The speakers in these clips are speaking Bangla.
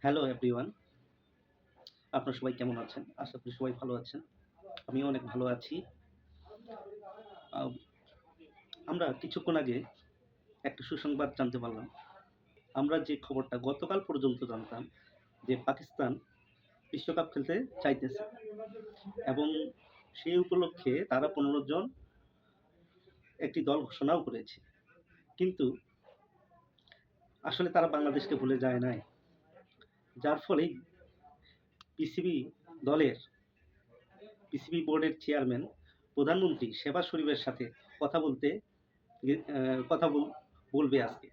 হ্যালো এভরিওয়ান, আপনারা সবাই কেমন আছেন? আশা করি সবাই ভালো আছেন। আমিও অনেক ভালো আছি। আ আমরা কিছুক্ষণ আগে একটা সুসংবাদ জানতে পারলাম। আমরা যে খবরটা গতকাল পর্যন্ত জানতাম যে পাকিস্তান বিশ্বকাপ খেলতে চাইতেছে এবং সেই উপলক্ষে তারা ১৫ জন একটি দল ঘোষণাও করেছে। কিন্তু আসলে তারা বাংলাদেশকে ভুলে যায় নাই। যার ফলে পিসিবি দলের পিসিবি বোর্ডের চেয়ারম্যান প্রধানমন্ত্রী শেহবাজ শরীফের সাথে কথা বলতে গে কথা বলবে আজকে।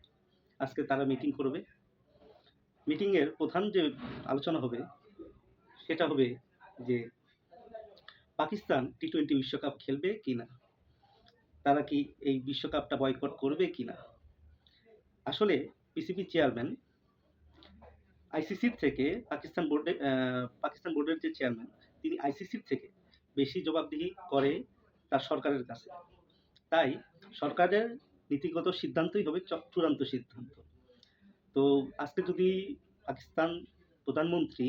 আজকে তারা মিটিং করবে। মিটিংয়ের প্রধান যে আলোচনা হবে সেটা হবে যে পাকিস্তান টি-20 বিশ্বকাপ খেলবে কিনা? তারা কি এই বিশ্বকাপটা বয়কট করবে কিনা? আসলে পিসিবি চেয়ারম্যান আইসিসির থেকে পাকিস্তান বোর্ডের যে চেয়ারম্যান তিনি আইসিসির থেকে বেশি জবাবদিহি করে তার সরকারের কাছে। তাই সরকারের নীতিগত সিদ্ধান্তই হবে চূড়ান্ত সিদ্ধান্ত। তো আজকে যদি পাকিস্তান প্রধানমন্ত্রী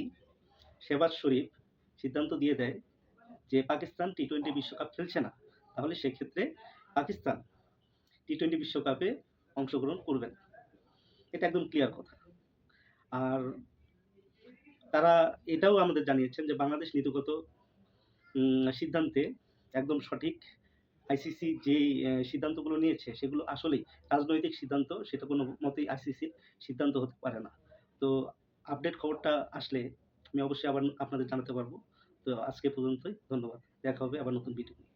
শেহবাজ শরীফ সিদ্ধান্ত দিয়ে দেয় যে পাকিস্তান টি-20 বিশ্বকাপ খেলছে না, তাহলে সেক্ষেত্রে পাকিস্তান টি-20 বিশ্বকাপে অংশগ্রহণ করবে না। এটা একদম ক্লিয়ার কথা। আর তারা এটাও আমাদের জানিয়েছেন যে বাংলাদেশ নীতিগত সিদ্ধান্তে একদম সঠিক। আইসিসি যেই সিদ্ধান্তগুলো নিয়েছে সেগুলো আসলেই রাজনৈতিক সিদ্ধান্ত, সেটা কোনো মতেই আইসিসির সিদ্ধান্ত হতে পারে না। তো আপডেট খবরটা আসলে আমি অবশ্যই আবার আপনাদের জানাতে পারবো। তো আজকে পর্যন্তই। ধন্যবাদ। দেখা হবে আবার নতুন ভিডিও নিয়ে।